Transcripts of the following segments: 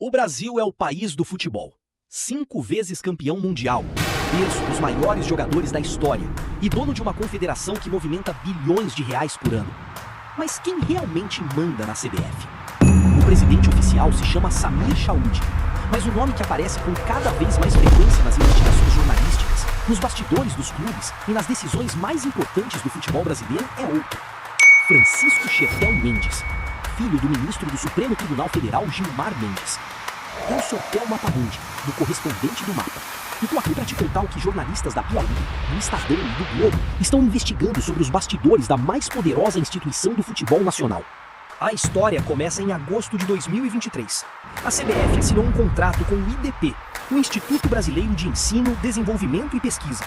O Brasil é o país do futebol. 5 vezes campeão mundial, berço dos maiores jogadores da história e dono de uma confederação que movimenta bilhões de reais por ano. Mas quem realmente manda na CBF? O presidente oficial se chama Samir Chaoudi, mas o nome que aparece com cada vez mais frequência nas investigações jornalísticas, nos bastidores dos clubes e nas decisões mais importantes do futebol brasileiro é outro. Francisco Cheptel Mendes, filho do ministro do Supremo Tribunal Federal Gilmar Mendes. Eu sou Thelma Pabundi, do Correspondente do Mapa, e tô aqui para te contar o que jornalistas da Piauí, do Estadão e do Globo estão investigando sobre os bastidores da mais poderosa instituição do futebol nacional. A história começa em agosto de 2023. A CBF assinou um contrato com o IDP, o Instituto Brasileiro de Ensino, Desenvolvimento e Pesquisa.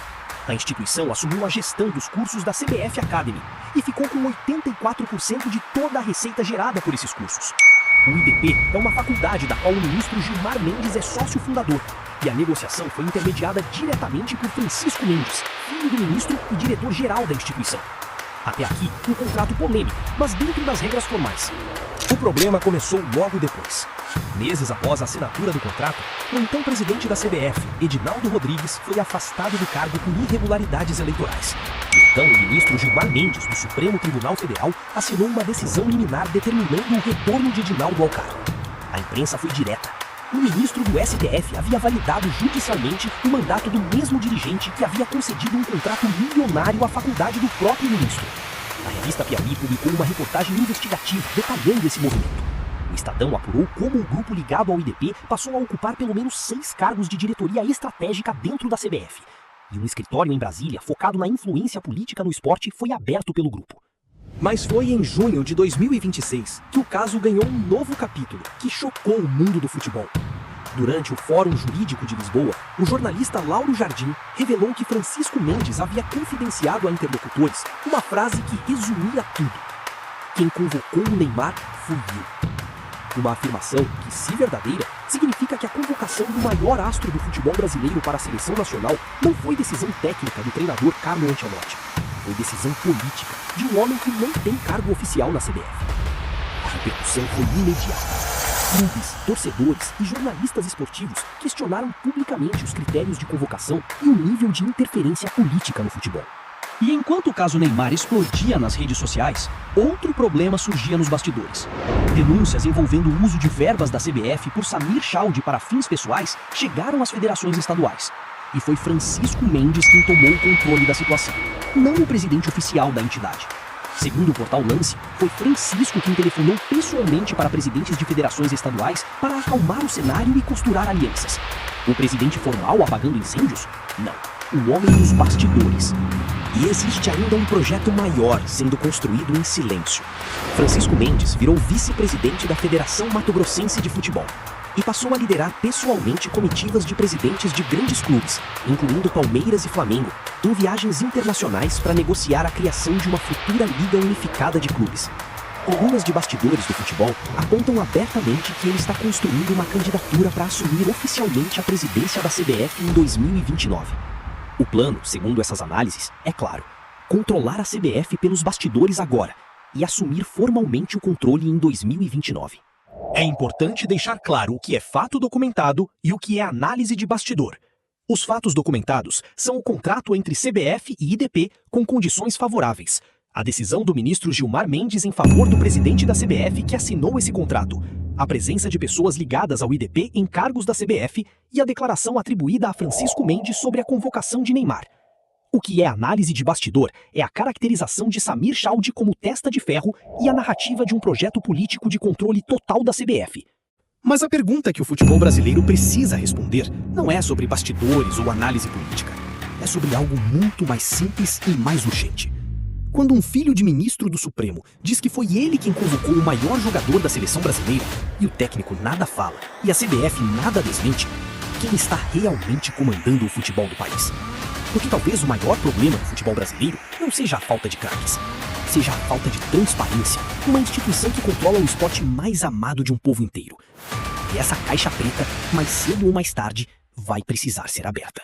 A instituição assumiu a gestão dos cursos da CBF Academy e ficou com 84% de toda a receita gerada por esses cursos. O IDP é uma faculdade da qual o ministro Gilmar Mendes é sócio fundador, e a negociação foi intermediada diretamente por Francisco Mendes, filho do ministro e diretor-geral da instituição. Até aqui, um contrato polêmico, mas dentro das regras formais. O problema começou logo depois. Meses após a assinatura do contrato, o então presidente da CBF, Edinaldo Rodrigues, foi afastado do cargo por irregularidades eleitorais. Então, o ministro Gilmar Mendes, do Supremo Tribunal Federal, assinou uma decisão liminar determinando o retorno de Edinaldo ao cargo. A imprensa foi direta. O ministro do STF havia validado judicialmente o mandato do mesmo dirigente que havia concedido um contrato milionário à faculdade do próprio ministro. A revista Piauí publicou uma reportagem investigativa detalhando esse movimento. O Estadão apurou como o grupo ligado ao IDP passou a ocupar pelo menos 6 cargos de diretoria estratégica dentro da CBF. E um escritório em Brasília, focado na influência política no esporte, foi aberto pelo grupo. Mas foi em junho de 2026 que o caso ganhou um novo capítulo, que chocou o mundo do futebol. Durante o Fórum Jurídico de Lisboa, o jornalista Lauro Jardim revelou que Francisco Mendes havia confidenciado a interlocutores uma frase que resumia tudo. Quem convocou o Neymar fui eu. Uma afirmação que, se verdadeira, significa que a convocação do maior astro do futebol brasileiro para a seleção nacional não foi decisão técnica do treinador Carlo Ancelotti. Foi decisão política de um homem que não tem cargo oficial na CBF. A repercussão foi imediata. Clubes, torcedores e jornalistas esportivos questionaram publicamente os critérios de convocação e o nível de interferência política no futebol. E enquanto o caso Neymar explodia nas redes sociais, outro problema surgia nos bastidores. Denúncias envolvendo o uso de verbas da CBF por Samir Chaoudi para fins pessoais chegaram às federações estaduais. E foi Francisco Mendes quem tomou o controle da situação, não o presidente oficial da entidade. Segundo o portal Lance, foi Francisco quem telefonou pessoalmente para presidentes de federações estaduais para acalmar o cenário e costurar alianças. O presidente formal apagando incêndios? Não. O homem dos bastidores. E existe ainda um projeto maior sendo construído em silêncio. Francisco Mendes virou vice-presidente da Federação Mato-Grossense de Futebol e passou a liderar pessoalmente comitivas de presidentes de grandes clubes, incluindo Palmeiras e Flamengo, em viagens internacionais para negociar a criação de uma futura liga unificada de clubes. Colunas de bastidores do futebol apontam abertamente que ele está construindo uma candidatura para assumir oficialmente a presidência da CBF em 2029. O plano, segundo essas análises, é claro: controlar a CBF pelos bastidores agora e assumir formalmente o controle em 2029. É importante deixar claro o que é fato documentado e o que é análise de bastidor. Os fatos documentados são o contrato entre CBF e IDP com condições favoráveis, a decisão do ministro Gilmar Mendes em favor do presidente da CBF que assinou esse contrato, a presença de pessoas ligadas ao IDP em cargos da CBF e a declaração atribuída a Francisco Mendes sobre a convocação de Neymar. O que é análise de bastidor é a caracterização de Samir Chaoudi como testa de ferro e a narrativa de um projeto político de controle total da CBF. Mas a pergunta que o futebol brasileiro precisa responder não é sobre bastidores ou análise política. É sobre algo muito mais simples e mais urgente. Quando um filho de ministro do Supremo diz que foi ele quem convocou o maior jogador da seleção brasileira e o técnico nada fala e a CBF nada desmente, quem está realmente comandando o futebol do país? Porque talvez o maior problema do futebol brasileiro não seja a falta de craques, seja a falta de transparência numa instituição que controla o esporte mais amado de um povo inteiro. E essa caixa preta, mais cedo ou mais tarde, vai precisar ser aberta.